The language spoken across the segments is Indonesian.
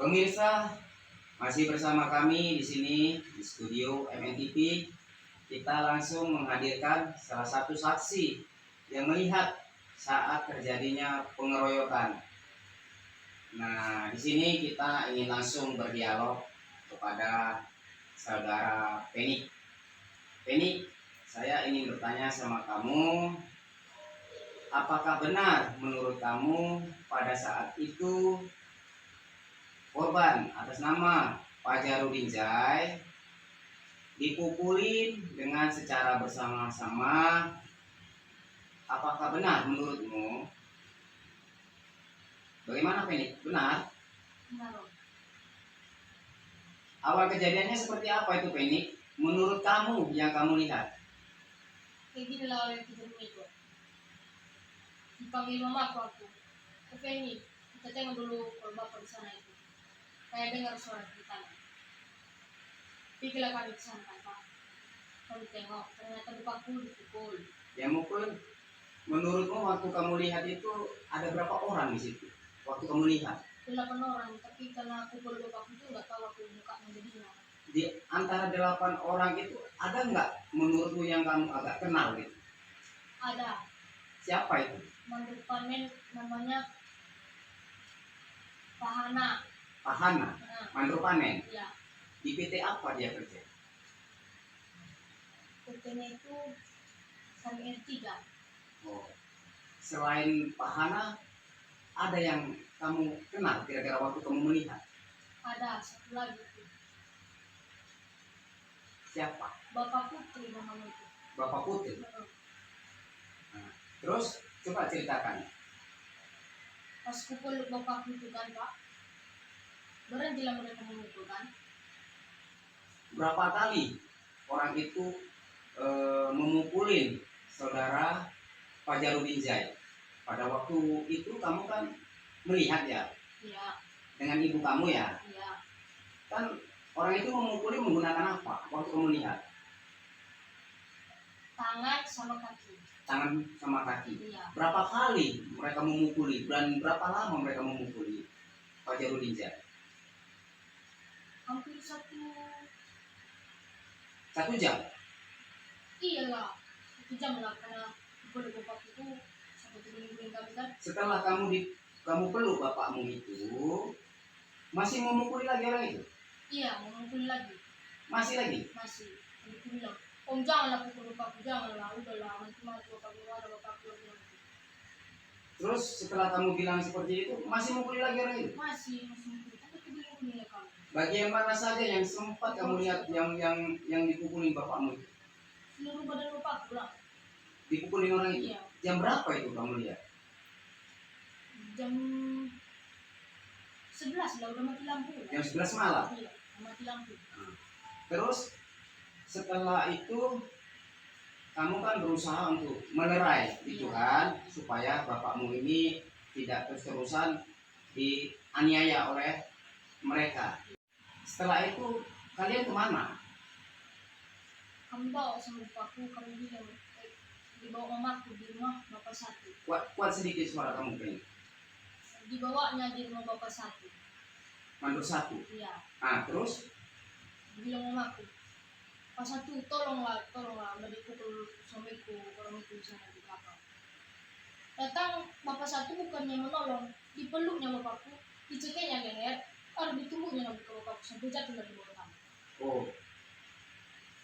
Pemirsa, masih bersama kami di sini di studio MNTV. Kita langsung menghadirkan salah satu saksi yang melihat saat terjadinya pengeroyokan. Nah, di sini kita ingin langsung berdialog kepada saudara Penny. Penny, saya ingin bertanya sama kamu, apakah benar menurut kamu pada saat itu korban atas nama Fajarudin Jai dipukulin dengan secara bersama-sama? Apakah benar menurutmu? Bagaimana, Penny? Benar? Benar. Awal kejadiannya seperti apa itu, Penny? Menurut kamu yang kamu lihat? Kayak gini lah oleh kejadian itu. Dipanggil mamaku aku. Penny, kita tengok dulu kalau bapak di sana itu. Kayak dengar suara kita. Pergilah kami ke sana kan Pak. Kami tengok, ternyata bapakku dipukul. Yang mukul, menurutmu waktu kamu lihat itu ada berapa orang di situ? Waktu kamu lihat? 8 orang, tapi karena aku pukul bapakku itu nggak tahu aku mukanya jadinya. Di antara 8 orang itu ada nggak menurutmu yang kamu agak kenal gitu? Ada Siapa itu? mandu panen namanya Pahana. Pahana, Nah, Mandro Panen. ya, Di PT apa dia kerja? PT-nya itu Sami R3. Oh. Selain Pahana, ada yang kamu kenal kira-kira waktu kamu melihat? Ada satu lagi itu. Siapa? Bapak Putri namanya itu. Bapak Putri. Nah, Nah, terus coba ceritakan. pas pukul bapakku itu kan Pak, berhentilah mereka memukul kan. Berapa kali orang itu memukulin saudara Fajarudin Jai? Pada waktu itu kamu kan melihat ya, Iya, dengan ibu kamu ya. iya. Kan orang itu memukuli menggunakan apa waktu kamu lihat? Tangan sama kaki. Tangan sama kaki. Iya. Berapa kali mereka memukuli dan berapa lama mereka memukuli Fajarudin Jai? Hampir 1 1 jam. iyalah 1 jam lah karena pukul bapak itu sampai tuling-tuling kami kan. Setelah kamu peluk bapakmu itu, masih memukuli lagi orang itu? Iya, memukul lagi. Masih lagi? Masih. Aku bilang, Om janganlah pukul bapakku, janganlah, udahlah, nanti mati bapakku ada bapakku lagi. Terus setelah kamu bilang seperti itu, masih memukuli lagi orang itu? Masih mukul. Tapi tuling-tuling ya kamu. Bagian mana saja yang sempat kamu lihat yang dipukulin bapakmu itu? Seluruh badan bapakku lah. Dipukulin orang itu? Iya. Jam berapa itu kamu lihat? Jam 11 lah, udah mati lampu lah. Jam 11 malam? Iya, mati lampu. Terus setelah itu kamu kan berusaha untuk melerai gitu kan, supaya bapakmu ini tidak terus-terusan dianiaya oleh mereka. Setelah itu kalian kemana? Kami bawa sama bapakku, kami bilang dibawa mamaku di rumah bapak satu. Kuat sedikit suara kamu, Penny. Dibawanya di rumah bapak satu. Mandor 1. Iya. Ah, terus Bilang mamaku, Pak satu tolonglah, udah dipukul suamiku, orang itu di sana di belakang. Datang bapak satu bukannya menolong, dipeluknya bapakku, dicekeknya leher, harus ditunggunya nanti ke bapakku sampai jatuh dari bawah kami. oh,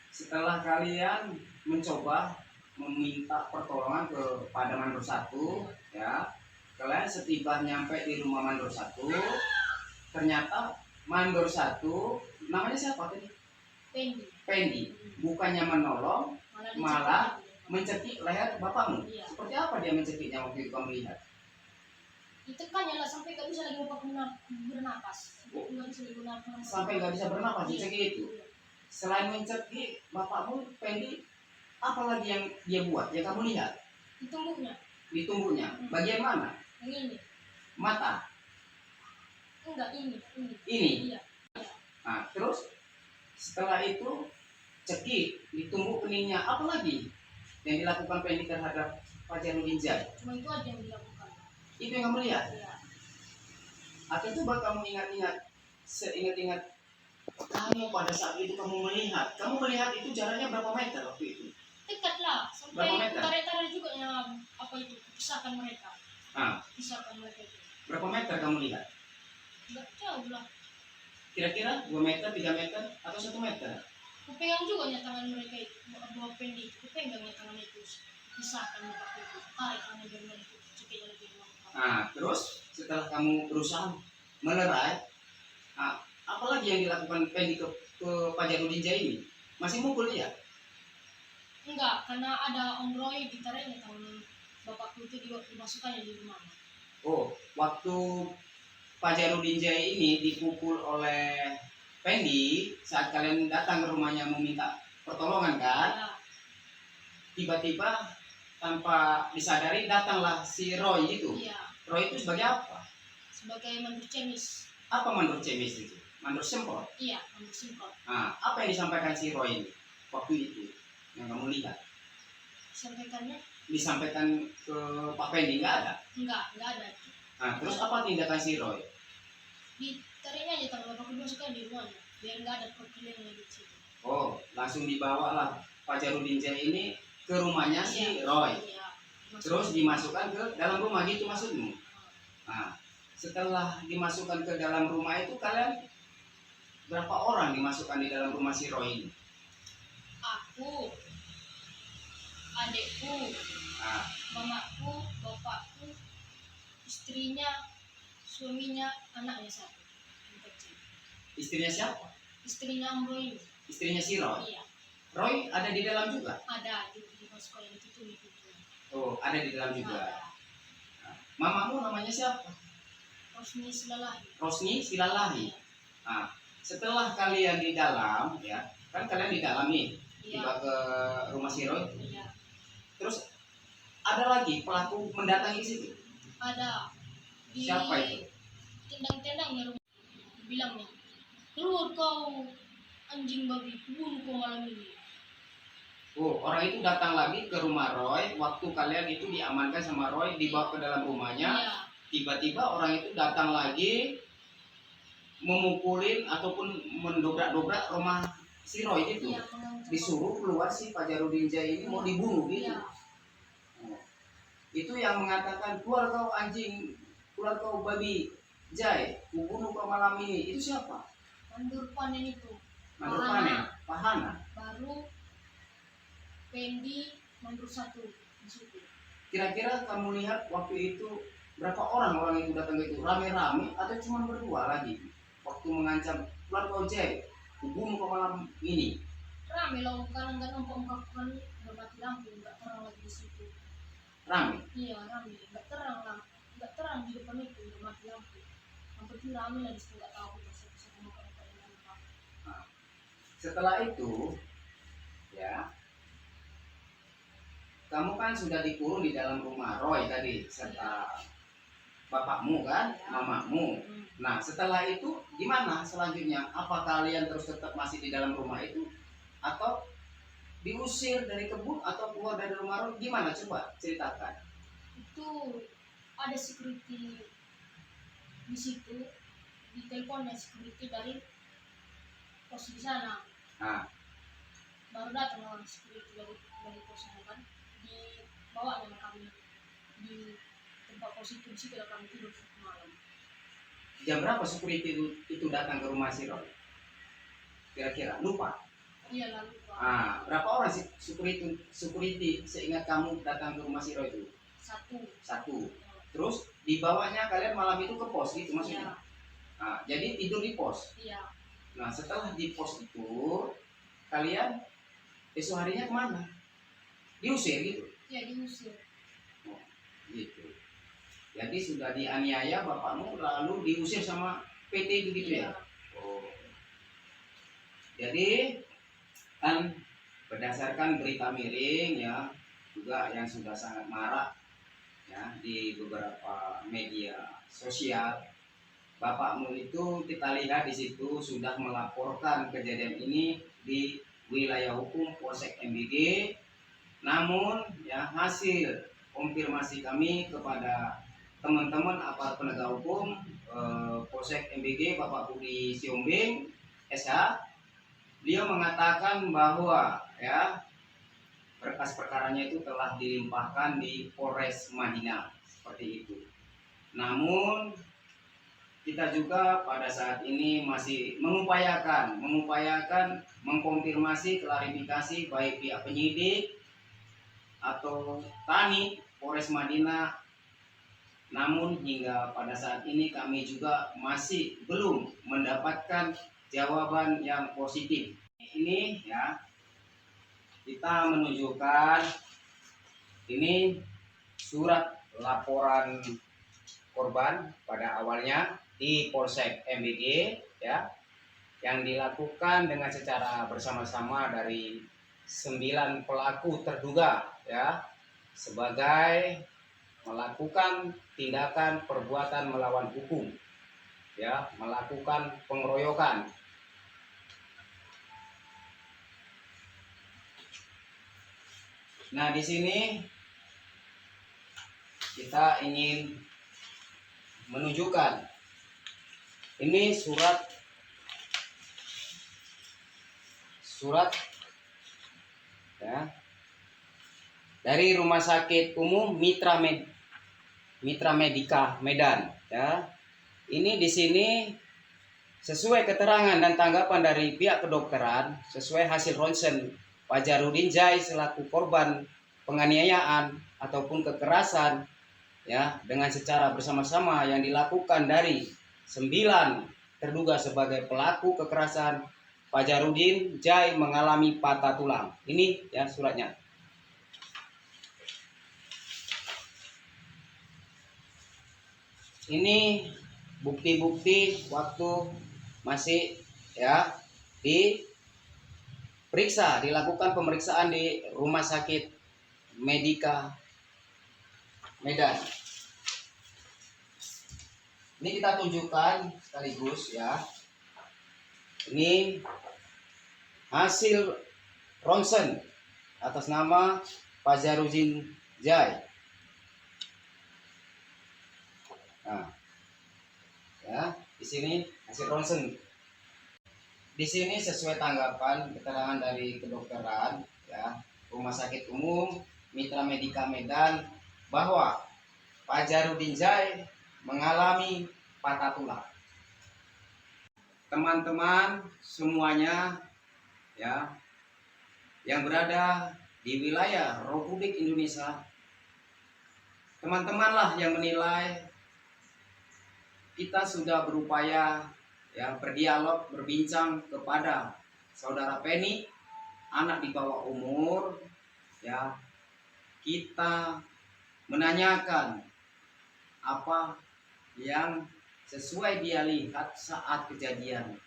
setelah kalian mencoba meminta pertolongan kepada Mandor 1, ya, kalian setiba nyampe di rumah Mandor 1, ternyata Mandor 1 namanya siapa tadi? Pendi. Bukannya menolong, malah mencekik leher bapakmu. Iya. Seperti apa dia mencekiknya waktu itu kamu lihat? Ditekannya lah sampai gak bisa lagi bapakku bernapas. Nggak bisa lagi bernapas. Sampai nggak bisa bernapas, Iya. dicekik itu. Selain mencekik bapakmu, Pendi, apa lagi yang dia buat? Yang kamu lihat? Di tubuhnya. Bagian mana? Yang ini. Mata. Enggak, ini. Ini. Iya. Nah, terus setelah itu cekik di tubuh keningnya, apa lagi yang dilakukan Pendi terhadap Fajarudin Jai? Cuma itu aja yang dilakukan. Itu yang kamu lihat? Iya. Atau coba kamu ingat-ingat seingat-ingat kamu pada saat itu kamu melihat itu jaraknya berapa meter waktu itu? Dekat lah, Berapa sampai meter? tarik-tarik juga ya, apa itu, pisahkan mereka. Ah, Pisahkan mereka itu. berapa meter kamu lihat? Enggak jauh lah. Kira-kira 2 meter, 3 meter, atau 1 meter? Kupegang juga ya tangan mereka itu, bawa pendi. Kupegang ya tangan itu. Pisahkan mereka itu. Tarik tangan dari mereka itu. Cekiknya lebih lengkap. Nah, terus setelah kamu berusaha melerai, apalagi yang dilakukan Pendi ke Pak Jarudin Jaya ini? Masih mukul ya? Enggak, karena ada Om Roy ditariknya tangan bapakku itu dimasukkannya di rumah. Oh, waktu Pak Jarudin Jaya ini dipukul oleh Pendi saat kalian datang ke rumahnya meminta pertolongan kan? Ya, Tiba-tiba tanpa disadari datanglah si Roy itu. iya. Roy itu sebagai apa? Sebagai mandur cemis. Apa mandor cemis itu? Mandor semprot. Iya, mandur semprot. Nah, apa yang disampaikan si Roy ini waktu itu yang kamu lihat? Sampaikannya Disampaikan ke Pak Pendi nggak ada? enggak ada. Nah, terus apa tindakan si Roy? Ditariknya aja tangan bapakku dimasukkan di rumahnya. Biar enggak ada perkelilingan di situ. Oh, langsung dibawalah Pak Jarudin Jaya ini ke rumahnya si Iya. Roy. Iya. Terus dimasukkan ke dalam rumah gitu maksudmu? Nah, setelah dimasukkan ke dalam rumah itu kalian berapa orang dimasukkan di dalam rumah si Roy ini? Aku, adekku, Nah, mamaku, bapakku, istrinya, suaminya, anaknya satu. Yang kecil. istrinya siapa? Istrinya Om Roy ini. Istrinya si Roy. Iya, Roy ada di dalam juga? ada dimasukkan yang itu. Oh, ada di dalam juga. Ada. Nah, mamamu namanya siapa? Rosni Silalahi. Rosni Silalahi. Iya. Nah, setelah kalian di dalam, ya, kan kalian di dalam nih, Iya. tiba ke rumah si Roy. Iya. Terus ada lagi pelaku mendatangi situ. Ada di Siapa itu? tendang-tendangnya rumah. Bilangnya, keluar kau anjing babi, bunuh kau malam ini. Oh, orang itu datang lagi ke rumah Roy waktu kalian itu diamankan sama Roy, dibawa ke dalam rumahnya. Iya. Tiba-tiba orang itu datang lagi memukulin ataupun mendobrak-dobrak rumah si Roy itu. Iya, mengancam. Disuruh keluar si Pak Jarudin Jaya ini mau dibunuh gitu. Iya. Oh. Itu yang mengatakan keluar kau anjing, keluar kau babi Jai, kubunuh kau malam ini. Itu siapa? Mandur panen itu. Mandur Pahana. panen, Pahana. Baru Pendi mandur satu di situ. Kira-kira kamu lihat waktu itu berapa orang itu datang ke itu? Rame-rame atau cuma berdua lagi? Waktu mengancam keluar kau Jai, kubunuh kau malam ini. Rame lah, karena nggak nampak kan bermati lampu, nggak terang lagi di situ. Rame. Iya, rame, nggak terang lah, nggak terang di depan itu, bermati lampu. Yang penting rame lah di situ, nggak tahu bisa mau apa yang apa. Nah, setelah itu, ya, kamu kan sudah dikurung di dalam rumah Roy tadi serta bapakmu kan, mamamu. Nah, setelah itu gimana selanjutnya? Apa kalian terus tetap masih di dalam rumah itu atau diusir dari kebun atau keluar dari rumah Roy? Gimana coba ceritakan? Itu ada security di situ, di teleponnya security dari pos di sana. Nah, Baru datang orang security dari pos sana kan, dibawa sama kami di tempat pos itu. Di situ lah kami tidur malam. jam berapa security itu datang ke rumah si Roy? Kira-kira lupa. Iya, lalu Pak. Ah, berapa orang sih security seingat kamu datang ke rumah si Roy itu? Satu. Terus dibawanya kalian malam itu ke pos gitu maksudnya? Iya. Nah, jadi tidur di pos. Iya. Nah, setelah di pos itu kalian esok harinya kemana? Diusir gitu. Iya, diusir. Oh, gitu. Jadi sudah dianiaya bapakmu lalu diusir sama PT itu gitu ya? Iya. Oh. Jadi kan berdasarkan berita miring ya juga yang sudah sangat marak ya di beberapa media sosial, bapakmu itu kita lihat di situ sudah melaporkan kejadian ini di wilayah hukum Polsek MBG. Namun ya hasil konfirmasi kami kepada teman-teman aparat penegak hukum Polsek MBG Bapak Budi Siombing SH. Beliau mengatakan bahwa ya berkas perkaranya itu telah dilimpahkan di Polres Madinah seperti itu. Namun kita juga pada saat ini masih mengupayakan mengkonfirmasi klarifikasi baik pihak penyidik atau Tani Polres Madinah. Namun hingga pada saat ini kami juga masih belum mendapatkan jawaban yang positif. Ini ya kita menunjukkan ini surat laporan korban pada awalnya di Polsek MBG ya, yang dilakukan dengan secara bersama-sama dari 9 pelaku terduga ya, sebagai melakukan tindakan perbuatan melawan hukum ya, melakukan pengeroyokan. Nah, di sini kita ingin menunjukkan ini surat ya, dari Rumah Sakit Umum Mitra Medika Medan ya. Ini di sini sesuai keterangan dan tanggapan dari pihak kedokteran, sesuai hasil ronsen Fajarudin Jai selaku korban penganiayaan ataupun kekerasan ya, dengan secara bersama-sama yang dilakukan dari 9 terduga sebagai pelaku kekerasan. Fajarudin Jai mengalami patah tulang. Ini ya suratnya. Ini bukti-bukti waktu masih ya dilakukan pemeriksaan di Rumah Sakit Medika Medan. Ini kita tunjukkan sekaligus ya. Ini hasil ronsen atas nama Fajarudin Jai. Nah, ya, di sini hasil ronsen. Di sini sesuai tanggapan keterangan dari kedokteran ya, Rumah Sakit Umum Mitra Medika Medan, bahwa Fajarudin Jai mengalami patah tulang. Teman-teman semuanya ya, yang berada di wilayah Republik Indonesia, teman-temanlah yang menilai. Kita sudah berupaya ya berdialog, berbincang kepada saudara Penny, anak di bawah umur ya. Kita menanyakan apa yang sesuai dia lihat saat kejadian.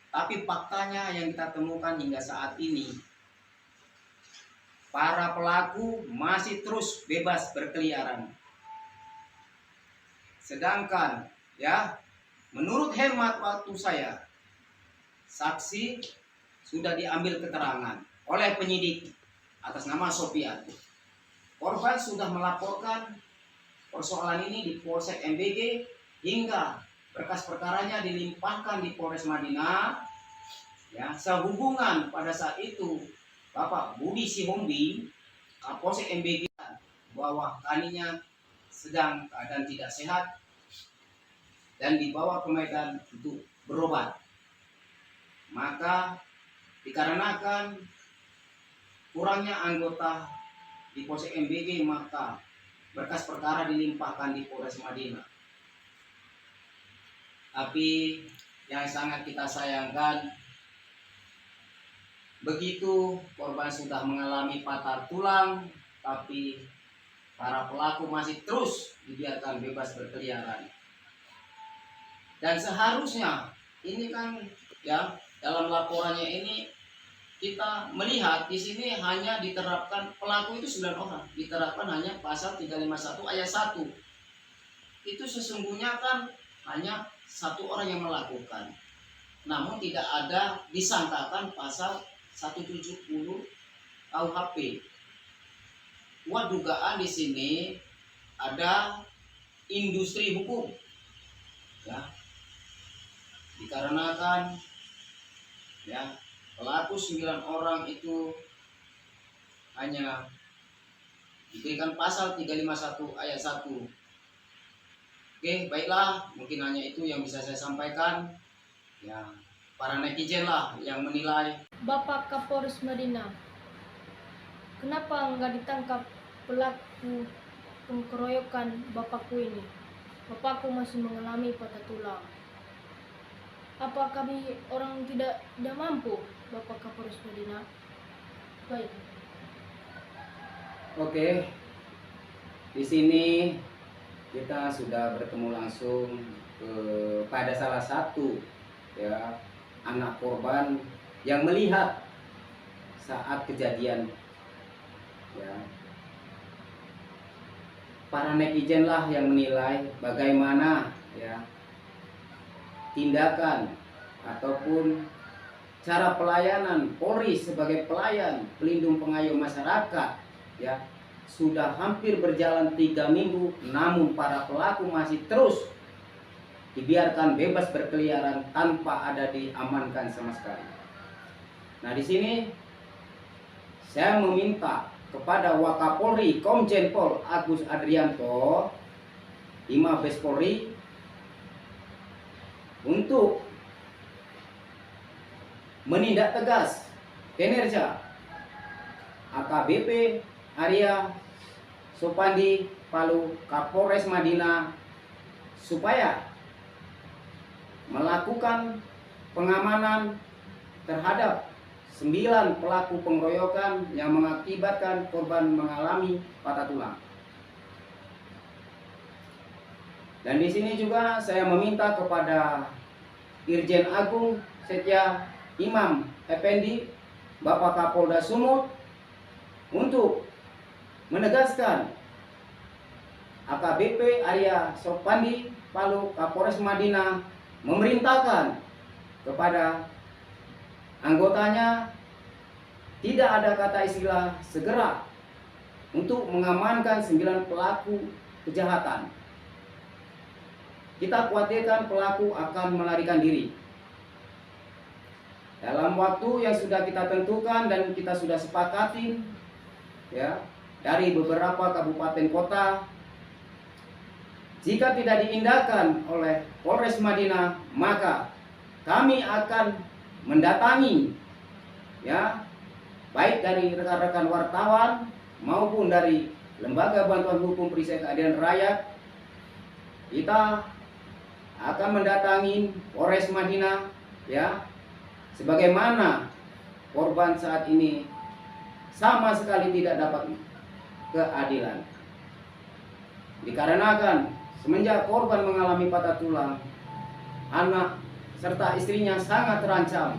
Tapi faktanya yang kita temukan hingga saat ini, para pelaku masih terus bebas berkeliaran. Sedangkan ya, menurut hemat waktu saya, saksi sudah diambil keterangan oleh penyidik atas nama Sofian. Korban sudah melaporkan persoalan ini di Polsek MBG hingga berkas perkaranya dilimpahkan di Polres Madinah. Ya, sehubungan pada saat itu Bapak Budi Siombing Kapolsek MBG bahwa kaninya sedang keadaan tidak sehat dan dibawa ke Medan untuk berobat. Maka dikarenakan kurangnya anggota di Polsek MBG, maka berkas perkara dilimpahkan di Polres Madinah. Tapi yang sangat kita sayangkan, begitu korban sudah mengalami patah tulang, tapi para pelaku masih terus dibiarkan bebas berkeliaran. Dan seharusnya ini kan ya, dalam laporannya ini kita melihat di sini hanya diterapkan pelaku itu 9 orang, diterapkan hanya pasal 351 ayat 1. Itu sesungguhnya kan hanya 1 orang yang melakukan. Namun tidak ada disangkakan pasal 170 KUHP. Kuat dugaan di sini ada industri hukum. Ya, dikarenakan ya pelaku 9 orang itu hanya diberikan pasal 351 ayat 1. Oke, baiklah, mungkin hanya itu yang bisa saya sampaikan. Ya, para netizen lah yang menilai. Bapak Kapolres Madinah, kenapa nggak ditangkap pelaku pengkeroyokan bapakku ini? Bapakku masih mengalami patah tulang. Apa kami orang tidak mampu, Bapak Kapolres Madinah? Baik. Oke, di sini kita sudah bertemu langsung pada salah satu ya anak korban yang melihat saat kejadian. Ya, para netizen lah yang menilai bagaimana ya tindakan ataupun cara pelayanan Polri sebagai pelayan pelindung pengayom masyarakat ya sudah hampir berjalan 3 minggu, namun para pelaku masih terus dibiarkan bebas berkeliaran tanpa ada diamankan sama sekali. Nah, di sini saya meminta kepada Wakapolri Komjen Pol Agus Adrianto, di Mabes Polri, untuk menindak tegas kinerja AKBP Arya Sopandi Palu Kapolres Madinah supaya melakukan pengamanan terhadap 9 pelaku pengeroyokan yang mengakibatkan korban mengalami patah tulang. Dan di sini juga saya meminta kepada Irjen Agung Setia Imam Effendi, Bapak Kapolda Sumut, untuk menegaskan AKBP Arya Sopandi Palu Kapolres Madinah memerintahkan kepada anggotanya tidak ada kata istilah segera untuk mengamankan 9 pelaku kejahatan. Kita khawatirkan pelaku akan melarikan diri. Dalam waktu yang sudah kita tentukan dan kita sudah sepakati ya dari beberapa kabupaten kota, jika tidak diindahkan oleh Polres Madinah, maka kami akan mendatangi ya baik dari rekan-rekan wartawan maupun dari Lembaga Bantuan Hukum Perisai Keadilan Rakyat. Kita akan mendatangi Polres Madinah ya sebagaimana korban saat ini sama sekali tidak dapat keadilan. Dikarenakan semenjak korban mengalami patah tulang, anak serta istrinya sangat terancam.